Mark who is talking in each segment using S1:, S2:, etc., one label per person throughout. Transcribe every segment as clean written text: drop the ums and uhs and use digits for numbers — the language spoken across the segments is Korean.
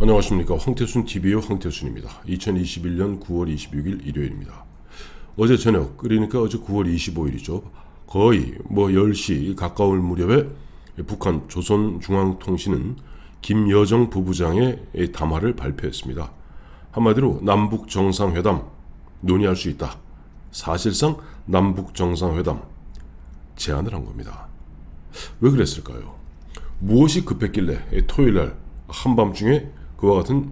S1: 안녕하십니까. 황태순 TV의 황태순입니다. 2021년 9월 26일 일요일입니다. 어제 저녁, 그러니까 어제 9월 25일이죠. 거의 10시 가까울 무렵에 북한 조선중앙통신은 김여정 부부장의 담화를 발표했습니다. 한마디로 남북정상회담 논의할 수 있다. 사실상 남북정상회담 제안을 한 겁니다. 왜 그랬을까요? 무엇이 급했길래 토요일날 한밤중에 그와 같은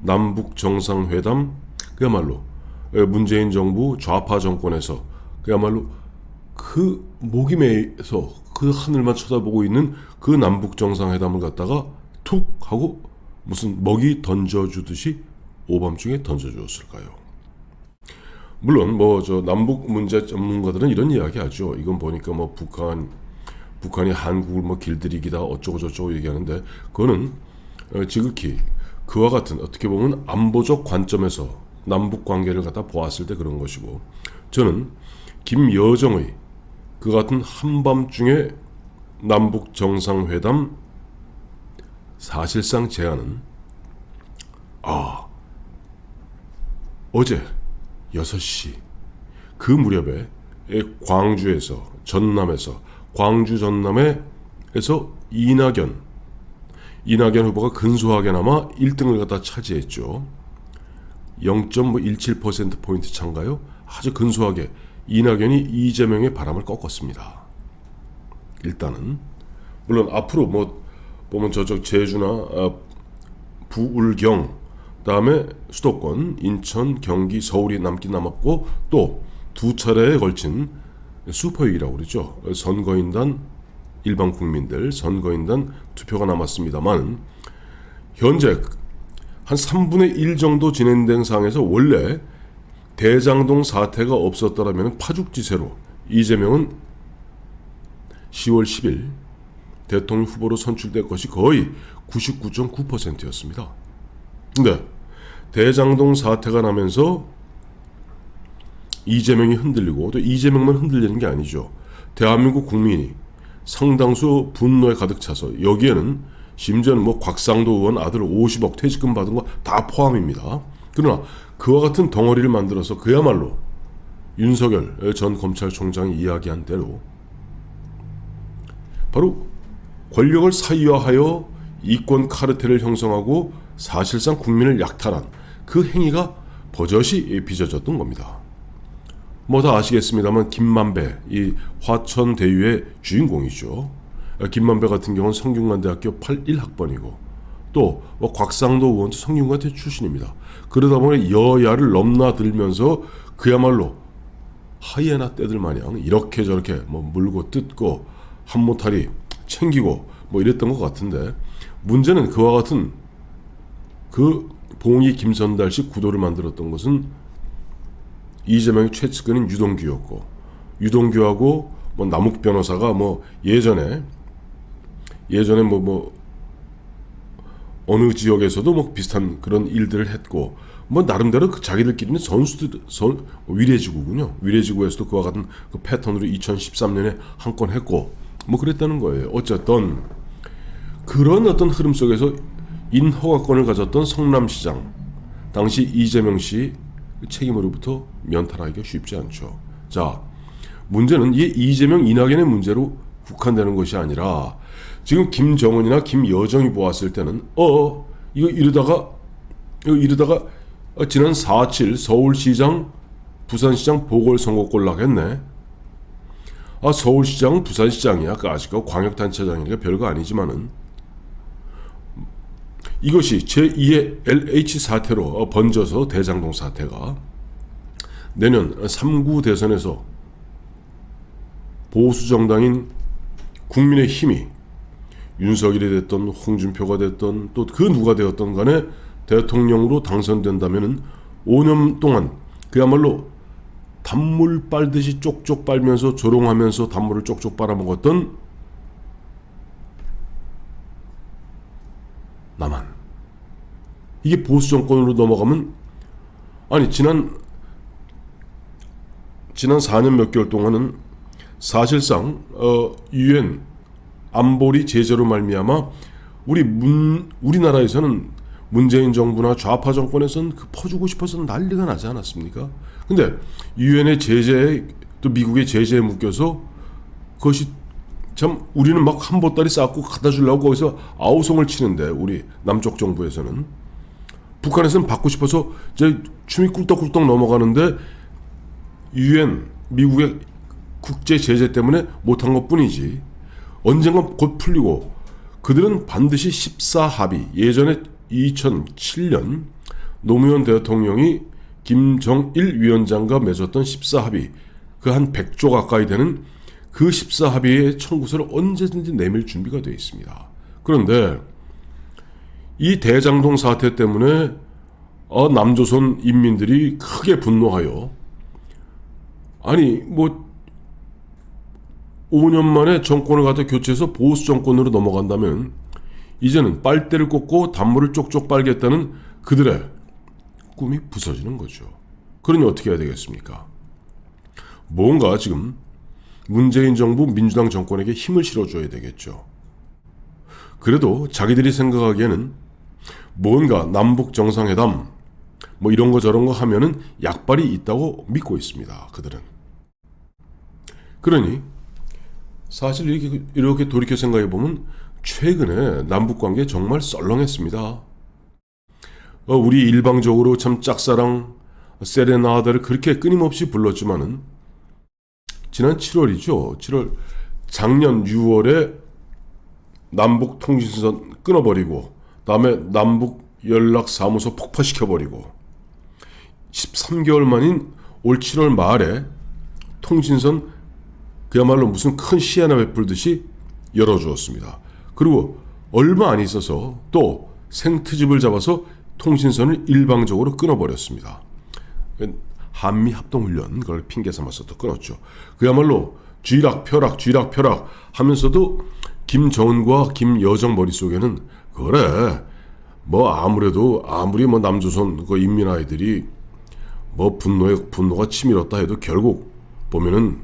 S1: 남북정상회담, 그야말로 문재인 정부 좌파 정권에서 그야말로 그 목이 메서 그 하늘만 쳐다보고 있는 그 남북정상회담을 갖다가 툭 하고 무슨 먹이 던져주듯이 오밤중에 던져주었을까요? 물론 남북 문제 전문가들은 이런 이야기 하죠. 이건 보니까 북한이 한국을 길들이기다 어쩌고 저쩌고 얘기하는데, 그거는 지극히 그와 같은 어떻게 보면 안보적 관점에서 남북 관계를 갖다 보았을 때 그런 것이고, 저는 김여정의 그 같은 한밤중에 남북 정상회담 사실상 제안은 어제 6시 그 무렵에 광주 전남에서 이낙연 후보가 근소하게나마 1등을 갖다 차지했죠. 0.17%포인트 차인가요? 아주 근소하게 이낙연이 이재명의 바람을 꺾었습니다. 일단은 물론 앞으로 보면 저쪽 제주나 부울경, 다음에 수도권 인천, 경기, 서울이 남긴 남았고, 또 두 차례에 걸친 슈퍼위기라고 그러죠. 선거인단, 일반 국민들 선거인단 투표가 남았습니다만, 현재 한 3분의 1 정도 진행된 상황에서 원래 대장동 사태가 없었더라면 파죽지세로 이재명은 10월 10일 대통령 후보로 선출될 것이 거의 99.9%였습니다. 근데 대장동 사태가 나면서 이재명이 흔들리고, 또 이재명만 흔들리는 게 아니죠. 대한민국 국민이 상당수 분노에 가득 차서, 여기에는 심지어는 곽상도 의원 아들 50억 퇴직금 받은 거 다 포함입니다. 그러나 그와 같은 덩어리를 만들어서 그야말로 윤석열 전 검찰총장이 이야기한 대로 바로 권력을 사유화하여 이권 카르텔을 형성하고 사실상 국민을 약탈한 그 행위가 버젓이 빚어졌던 겁니다. 다 아시겠습니다만 김만배, 이 화천대유의 주인공이죠. 김만배 같은 경우는 성균관대학교 81학번이고 또 곽상도 의원도 성균관대 출신입니다. 그러다 보니 여야를 넘나들면서 그야말로 하이에나 떼들 마냥 이렇게 저렇게 물고 뜯고 한모탈이 챙기고 이랬던 것 같은데, 문제는 그와 같은 그 봉이 김선달식 구도를 만들었던 것은 이재명의 최측근인 유동규였고, 유동규하고 남욱 변호사가 예전에 어느 지역에서도 비슷한 그런 일들을 했고, 나름대로 자기들끼리는 위례지구군요. 위례지구에서도 그와 같은 그 패턴으로 2013년에 한 건 했고 그랬다는 거예요. 어쨌든 그런 어떤 흐름 속에서 인허가권을 가졌던 성남시장, 당시 이재명 씨 책임으로부터 면탈하기가 쉽지 않죠. 자, 문제는 이 이재명, 이낙연의 문제로 국한되는 것이 아니라, 지금 김정은이나 김여정이 보았을 때는 이거 이러다가 지난 4.7 서울시장, 부산시장 보궐선거꼴 나겠네. 서울시장, 부산시장이야. 아직까지 광역단체장이니까 별거 아니지만은, 이것이 제2의 LH 사태로 번져서 대장동 사태가 내년 3구 대선에서 보수정당인 국민의힘이 윤석열이 됐던 홍준표가 됐던 또 그 누가 되었던 간에 대통령으로 당선된다면은 5년 동안 그야말로 단물 빨듯이 쪽쪽 빨면서 조롱하면서 단물을 쪽쪽 빨아먹었던 남한, 이게 보수 정권으로 넘어가면, 지난 4년 몇 개월 동안은 사실상 유엔 안보리 제재로 말미암아 우리나라에서는 문재인 정부나 좌파 정권에서는 그 퍼주고 싶어서 난리가 나지 않았습니까? 근데 유엔의 제재에 또 미국의 제재에 묶여서 그것이 참 우리는 막 한 보따리 쌓고 갖다 주려고 거기서 아우성을 치는데 우리 남쪽 정부에서는 북한에서는 받고 싶어서 이제 춤이 꿀떡꿀떡 넘어가는데 유엔 미국의 국제 제재 때문에 못한 것뿐이지 언젠가 곧 풀리고 그들은 반드시 14합의 예전에 2007년 노무현 대통령이 김정일 위원장과 맺었던 14합의 그 한 100조 가까이 되는 그 14합의의 청구서를 언제든지 내밀 준비가 되어 있습니다. 그런데 이 대장동 사태 때문에 남조선 인민들이 크게 분노하여 아니 뭐 5년 만에 정권을 갖다 교체해서 보수 정권으로 넘어간다면 이제는 빨대를 꽂고 단물을 쪽쪽 빨겠다는 그들의 꿈이 부서지는 거죠. 그러니 어떻게 해야 되겠습니까? 뭔가 지금 문재인 정부 민주당 정권에게 힘을 실어줘야 되겠죠. 그래도 자기들이 생각하기에는 뭔가 남북 정상회담 뭐 이런 거 저런 거 하면은 약발이 있다고 믿고 있습니다. 그들은. 그러니 사실 이렇게 돌이켜 생각해 보면 최근에 남북 관계 정말 썰렁했습니다. 우리 일방적으로 참 짝사랑 세레나데를 그렇게 끊임없이 불렀지만은 지난 7월이죠. 7월 작년 6월에 남북 통신선 끊어버리고 다음에 남북 연락사무소 폭파시켜버리고 13개월 만인 올 7월 말에 통신선 그야말로 무슨 큰 시야나 베풀듯이 열어주었습니다. 그리고 얼마 안 있어서 또 생트집을 잡아서 통신선을 일방적으로 끊어버렸습니다. 한미 합동훈련 그걸 핑계 삼아서 또 끊었죠. 그야말로 쥐락펴락 하면서도 김정은과 김여정 머릿속에는 그래 뭐 아무리 뭐 남조선 그 인민 아이들이 뭐 분노가 치밀었다 해도 결국 보면은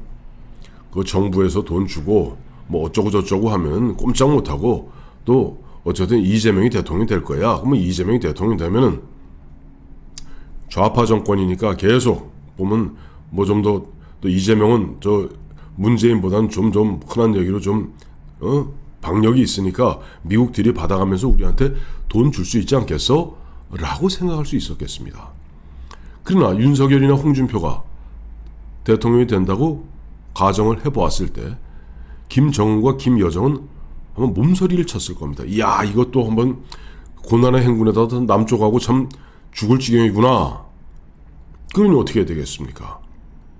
S1: 그 정부에서 돈 주고 뭐 어쩌고 저쩌고 하면 꼼짝 못하고 또 어쨌든 이재명이 대통령이 될 거야. 그러면 이재명이 대통령이 되면은 좌파 정권이니까 계속 보면 뭐 좀 더 또 이재명은 저 문재인보다는 좀 흔한 얘기로 좀 박력이 있으니까 미국들이 받아가면서 우리한테 돈 줄 수 있지 않겠어? 라고 생각할 수 있었겠습니다. 그러나 윤석열이나 홍준표가 대통령이 된다고 가정을 해보았을 때 김정은과 김여정은 한번 몸서리를 쳤을 겁니다. 이야 이것도 한번 고난의 행군에다 남쪽하고 참 죽을 지경이구나. 그러니 어떻게 해야 되겠습니까?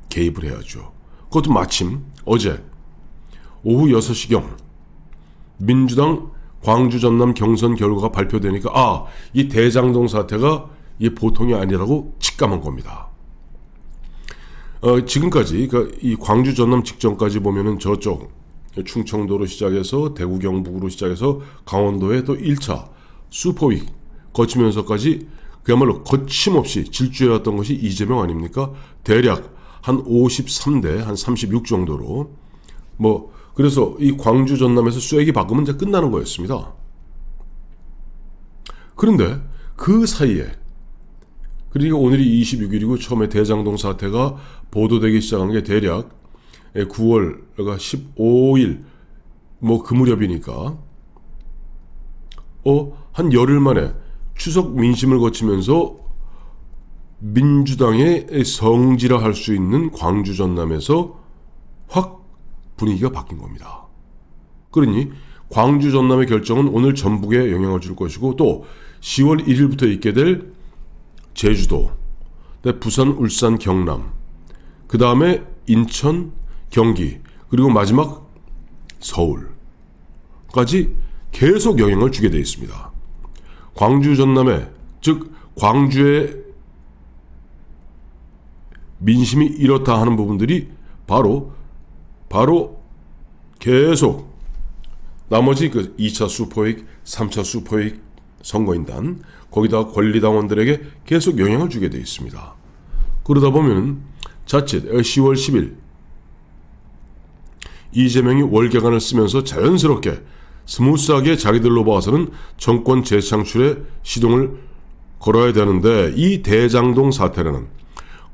S1: 개입을 해야죠. 그것도 마침 어제 오후 6시경 민주당 광주 전남 경선 결과가 발표되니까 이 대장동 사태가 이 보통이 아니라고 직감한 겁니다. 지금까지 이 광주 전남 직전까지 보면은 저쪽 충청도로 시작해서 대구 경북으로 시작해서 강원도에 또 1차 슈퍼윅 거치면서까지 그야말로 거침없이 질주해왔던 것이 이재명 아닙니까? 대략 한 53대 한 36 정도로 뭐 그래서 이 광주 전남에서 쐐기 박으면 이제 끝나는 거였습니다. 그런데 그 사이에 그러니까 오늘이 26일이고 처음에 대장동 사태가 보도되기 시작한 게 대략 9월 그러니까 15일 뭐 그 무렵이니까 한 열흘 만에 추석 민심을 거치면서 민주당의 성지라 할 수 있는 광주 전남에서 확 분위기가 바뀐 겁니다. 그러니 광주 전남의 결정은 오늘 전북에 영향을 줄 것이고 또 10월 1일부터 있게 될 제주도, 부산, 울산, 경남, 그 다음에 인천, 경기, 그리고 마지막 서울까지 계속 영향을 주게 되어 있습니다. 광주 전남에 즉 광주의 민심이 이렇다 하는 부분들이 바로 계속 나머지 그 2차 슈퍼윅, 3차 슈퍼윅 선거인단 거기다 권리당원들에게 계속 영향을 주게 되어 있습니다. 그러다 보면 자칫 10월 10일 이재명이 월계관을 쓰면서 자연스럽게 스무스하게 자기들로 봐서는 정권 재창출에 시동을 걸어야 되는데, 이 대장동 사태라는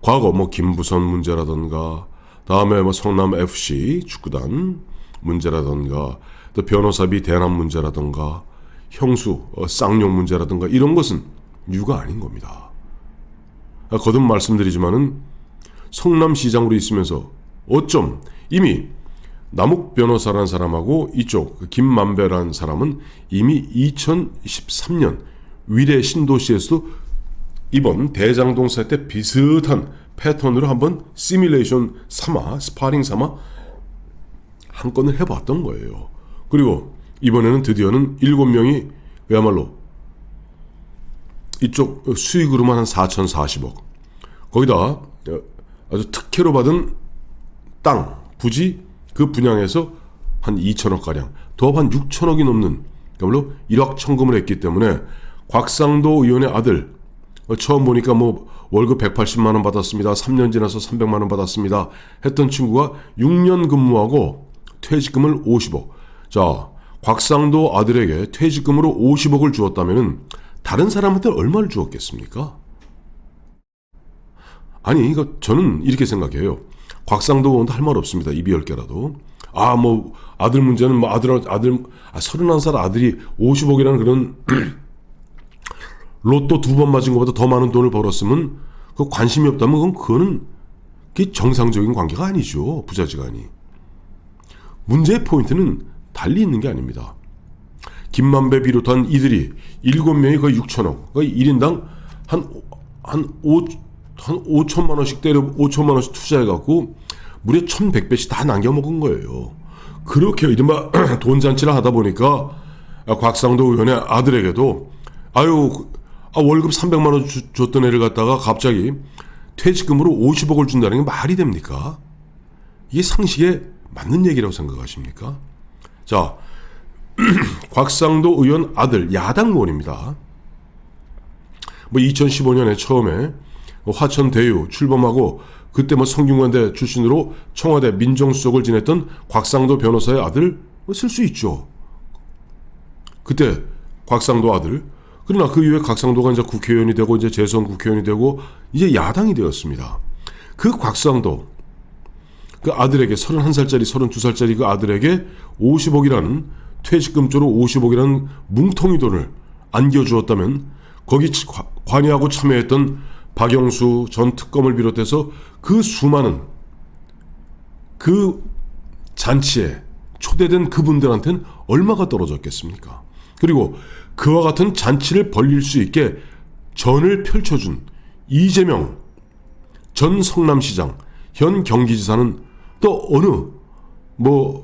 S1: 과거 김부선 문제라든가, 다음에 성남 FC 축구단 문제라든가, 또 변호사비 대납 문제라든가, 형수 쌍용 문제라든가, 이런 것은 이유가 아닌 겁니다. 거듭 말씀드리지만은 성남시장으로 있으면서 어쩜 이미 남욱 변호사라는 사람하고 이쪽 김만배라는 사람은 이미 2013년 위례 신도시에서도 이번 대장동 사태 비슷한 패턴으로 한번 시뮬레이션 삼아, 스파링 삼아 한 건을 해봤던 거예요. 그리고 이번에는 드디어는 7명이 그야말로 이쪽 수익으로만 한 4,040억, 거기다 아주 특혜로 받은 땅, 부지, 그 분양에서 한 2천억가량, 더 한 6천억이 넘는, 그야말로 일확천금을 했기 때문에 곽상도 의원의 아들, 처음 보니까 월급 180만 원 받았습니다, 3년 지나서 300만 원 받았습니다 했던 친구가 6년 근무하고 퇴직금을 50억. 자, 곽상도 아들에게 퇴직금으로 50억을 주었다면 다른 사람한테 얼마를 주었겠습니까? 아니, 이거 저는 이렇게 생각해요. 곽상도 의원도 할 말 없습니다. 입이 10개라도. 아들 문제는 아들 31살 아들이 50억이라는 그런 로또 2번 맞은 것보다 더 많은 돈을 벌었으면 그 관심이 없다면 그거는 그게 정상적인 관계가 아니죠. 부자지간이. 문제의 포인트는 달리 있는 게 아닙니다. 김만배 비롯한 이들이 7명이 거의 6천억, 거의 1인당 한 5천만 원씩 5천만 원씩 투자해갖고 무려 1,100배씩 다 남겨먹은 거예요. 그렇게 이른바 돈잔치를 하다 보니까 곽상도 의원의 아들에게도 월급 300만 원 줬던 애를 갖다가 갑자기 퇴직금으로 50억을 준다는 게 말이 됩니까? 이게 상식에 맞는 얘기라고 생각하십니까? 자, 곽상도 의원 아들 야당 의원입니다. 2015년에 처음에 화천대유 출범하고 그때 성균관대 출신으로 청와대 민정수석을 지냈던 곽상도 변호사의 아들 쓸 수 있죠. 그때 곽상도 아들. 그러나 그 이후에 곽상도가 이제 국회의원이 되고 이제 재선 국회의원이 되고 이제 야당이 되었습니다. 그 곽상도 그 아들에게 31살짜리 32살짜리 그 아들에게 50억이라는 퇴직금조로 50억이라는 뭉텅이 돈을 안겨주었다면 거기 관여하고 참여했던 박영수 전 특검을 비롯해서 그 수많은 그 잔치에 초대된 그분들한테는 얼마가 떨어졌겠습니까? 그리고 그와 같은 잔치를 벌릴 수 있게 전을 펼쳐준 이재명 전 성남시장 현 경기지사는 또 어느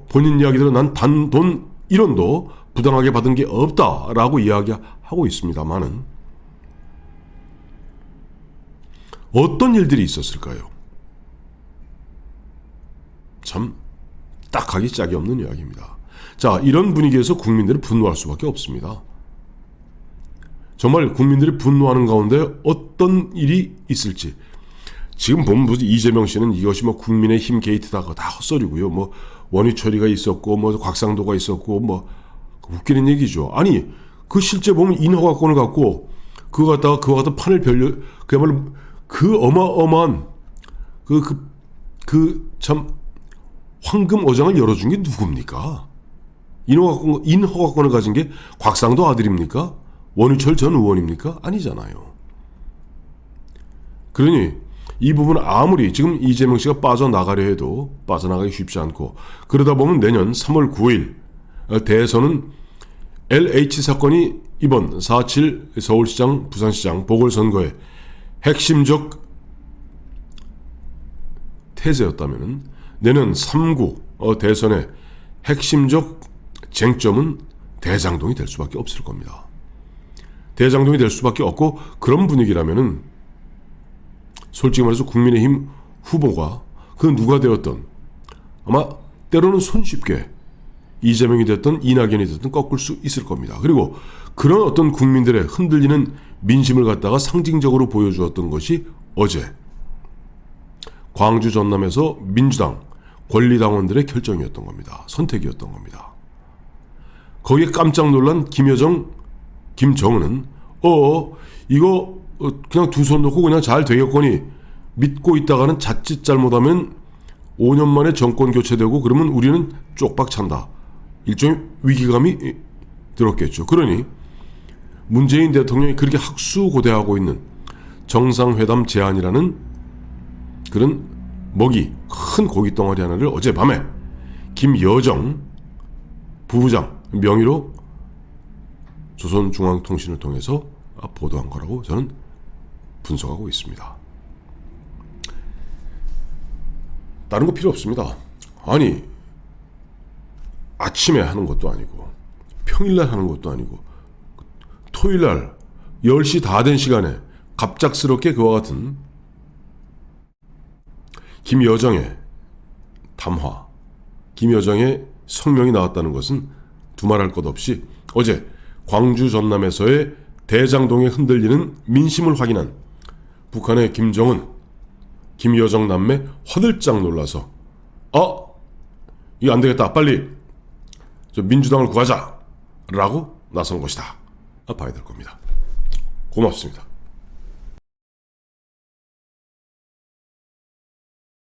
S1: 본인 이야기대로 난 단돈 1원도 부당하게 받은 게 없다라고 이야기하고 있습니다만은 어떤 일들이 있었을까요? 참 딱하기 짝이 없는 이야기입니다. 자, 이런 분위기에서 국민들은 분노할 수밖에 없습니다. 정말 국민들이 분노하는 가운데 어떤 일이 있을지. 지금 보면 무슨 이재명 씨는 이것이 국민의힘 게이트다, 다 헛소리고요. 원희철이가 있었고 곽상도가 있었고 웃기는 얘기죠. 아니, 그 실제 보면 인허가권을 갖고 그와 같은 판을 그야말로 그 어마어마한 참 황금 어장을 열어준 게 누굽니까? 인허가권을 가진 게 곽상도 아들입니까? 원희철 전 의원입니까? 아니잖아요. 그러니 이 부분은 아무리 지금 이재명 씨가 빠져나가려 해도 빠져나가기 쉽지 않고, 그러다 보면 내년 3월 9일 대선은 LH 사건이 이번 4.7 서울시장, 부산시장 보궐선거의 핵심적 태세였다면 내년 3구 대선의 핵심적 쟁점은 대장동이 될 수밖에 없을 겁니다. 대장동이 될 수밖에 없고, 그런 분위기라면은 솔직히 말해서 국민의힘 후보가 그 누가 되었던 아마 때로는 손쉽게 이재명이 됐든 이낙연이 됐든 꺾을 수 있을 겁니다. 그리고 그런 어떤 국민들의 흔들리는 민심을 갖다가 상징적으로 보여주었던 것이 어제 광주 전남에서 민주당 권리당원들의 결정이었던 겁니다. 선택이었던 겁니다. 거기에 깜짝 놀란 김여정, 김정은은 이거 그냥 두 손 놓고 그냥 잘 되겠거니 믿고 있다가는 자칫 잘못하면 5년 만에 정권 교체되고 그러면 우리는 쪽박 찬다. 일종의 위기감이 들었겠죠. 그러니 문재인 대통령이 그렇게 학수고대하고 있는 정상회담 제안이라는 그런 큰 고기 덩어리 하나를 어젯밤에 김여정 부부장 명의로 조선중앙통신을 통해서 보도한 거라고 저는 분석하고 있습니다. 다른 거 필요 없습니다. 아니, 아침에 하는 것도 아니고 평일날 하는 것도 아니고 토요일날 10시 다 된 시간에 갑작스럽게 그와 같은 김여정의 담화, 김여정의 성명이 나왔다는 것은 두말할 것 없이 어제 광주 전남에서의 대장동에 흔들리는 민심을 확인한 북한의 김정은, 김여정 남매 화들짝 놀라서 이거 안 되겠다, 빨리 저 민주당을 구하자 라고 나선 것이다 봐야 될 겁니다. 고맙습니다.